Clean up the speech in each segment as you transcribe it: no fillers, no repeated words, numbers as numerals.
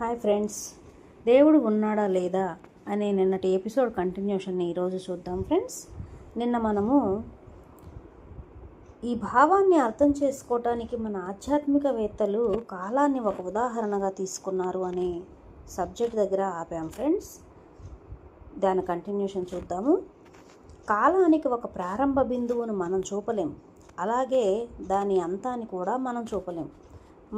Hi friends, దేవుడు ఉన్నాడా లేదా అనే నిన్నటి ఎపిసోడ్ కంటిన్యూషన్ని ఈరోజు చూద్దాం ఫ్రెండ్స్. నిన్న మనము ఈ భావాన్ని అర్థం చేసుకోవటానికి మన ఆధ్యాత్మికవేత్తలు కాలాన్ని ఒక ఉదాహరణగా తీసుకున్నారు అనే సబ్జెక్ట్ దగ్గర ఆపాం ఫ్రెండ్స్. దాని కంటిన్యూషన్ చూద్దాము. కాలానికి ఒక ప్రారంభ బిందువును మనం చూపలేం, అలాగే దాని అంతాన్ని కూడా మనం చూపలేం.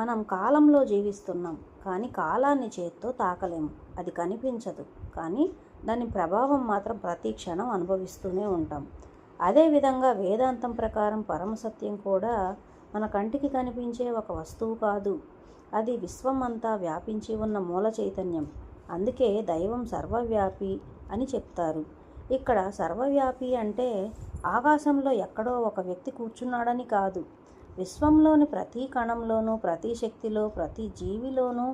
మనం కాలంలో జీవిస్తున్నాం, కానీ కాలాన్ని చేత్తో తాకలేము. అది కనిపించదు, కానీ దాని ప్రభావం మాత్రం ప్రతి క్షణం అనుభవిస్తూనే ఉంటాం. అదేవిధంగా వేదాంతం ప్రకారం పరమసత్యం కూడా మన కంటికి కనిపించే ఒక వస్తువు కాదు, అది విశ్వం అంతా వ్యాపించి ఉన్న మూల చైతన్యం. అందుకే దైవం సర్వవ్యాపి అని చెప్తారు. ఇక్కడ సర్వవ్యాపి అంటే ఆకాశంలో ఎక్కడో ఒక వ్యక్తి కూర్చున్నాడని కాదు. విశ్వంలోని ప్రతి కణంలోనూ, ప్రతి శక్తిలో, ప్రతి జీవిలోనూ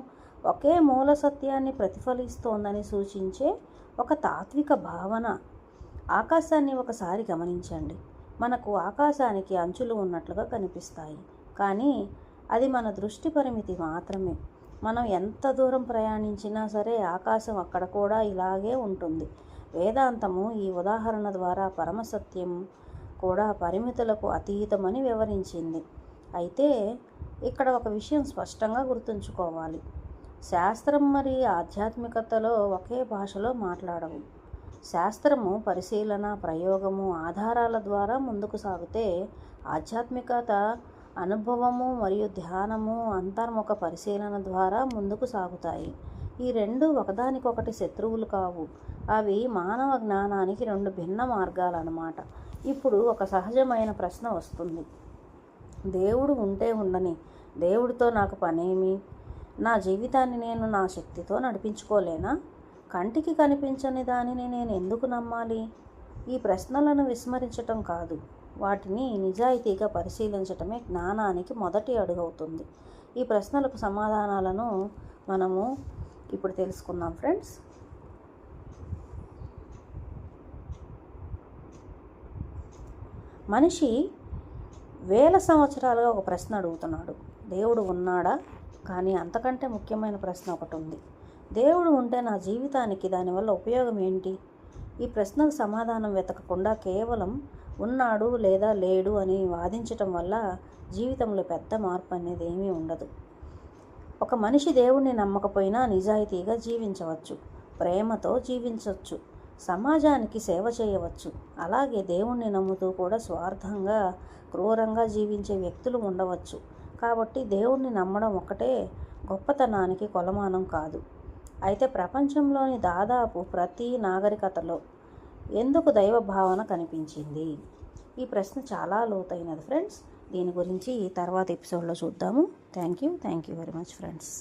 ఒకే మూల సత్యాన్ని ప్రతిఫలిస్తోందని సూచించే ఒక తాత్విక భావన. ఆకాశాన్ని ఒకసారి గమనించండి. మనకు ఆకాశానికి అంచులు ఉన్నట్లుగా కనిపిస్తాయి, కానీ అది మన దృష్టి పరిమితి మాత్రమే. మనం ఎంత దూరం ప్రయాణించినా సరే ఆకాశం అక్కడ కూడా ఇలాగే ఉంటుంది. వేదాంతము ఈ ఉదాహరణ ద్వారా పరమసత్యం కూడా పరిమితులకు అతీతమని వివరించింది. అయితే ఇక్కడ ఒక విషయం స్పష్టంగా గుర్తుంచుకోవాలి. శాస్త్రం మరియు ఆధ్యాత్మికతలో ఒకే భాషలో మాట్లాడవు. శాస్త్రము పరిశీలన, ప్రయోగము, ఆధారాల ద్వారా ముందుకు సాగితే, ఆధ్యాత్మికత అనుభవము మరియు ధ్యానము, అంతర్ముఖ పరిశీలన ద్వారా ముందుకు సాగుతాయి. ఈ రెండు ఒకదానికొకటి శత్రువులు కావు, అవి మానవ జ్ఞానానికి రెండు భిన్న మార్గాలన్నమాట. ఇప్పుడు ఒక సహజమైన ప్రశ్న వస్తుంది. దేవుడు ఉంటే ఉండని, దేవుడితో నాకు పనేమి? నా జీవితాన్ని నేను నా శక్తితో నడిపించుకోలేనా? కంటికి కనిపించని దానిని నేను ఎందుకు నమ్మాలి? ఈ ప్రశ్నలను విస్మరించటం కాదు, వాటిని నిజాయితీగా పరిశీలించటమే జ్ఞానానికి మొదటి అడుగవుతుంది. ఈ ప్రశ్నలకు సమాధానాలను మనము ఇప్పుడు తెలుసుకుందాం ఫ్రెండ్స్. మనిషి వేల సంవత్సరాలుగా ఒక ప్రశ్న అడుగుతున్నాడు, దేవుడు ఉన్నాడా? కానీ అంతకంటే ముఖ్యమైన ప్రశ్న ఒకటి ఉంది. దేవుడు ఉంటే నా జీవితానికి దానివల్ల ఉపయోగం ఏంటి? ఈ ప్రశ్నకు సమాధానం వెతకకుండా కేవలం ఉన్నాడు లేదా లేడు అని వాదించటం వల్ల జీవితంలో పెద్ద మార్పు అనేది ఏమీ ఉండదు. ఒక మనిషి దేవుణ్ణి నమ్మకపోయినా నిజాయితీగా జీవించవచ్చు, ప్రేమతో జీవించవచ్చు, సమాజానికి సేవ చేయవచ్చు. అలాగే దేవుణ్ణి నమ్ముతూ కూడా స్వార్థంగా, క్రూరంగా జీవించే వ్యక్తులు ఉండవచ్చు. కాబట్టి దేవుణ్ణి నమ్మడం ఒకటే గొప్పతనానికి కొలమానం కాదు. అయితే ప్రపంచంలోని దాదాపు ప్రతి నాగరికతలో ఎందుకు దైవ భావన కనిపించింది? ఈ ప్రశ్న చాలా లోతైనది ఫ్రెండ్స్. దీని గురించి తర్వాత ఎపిసోడ్లో చూద్దాము. Thank you very much friends.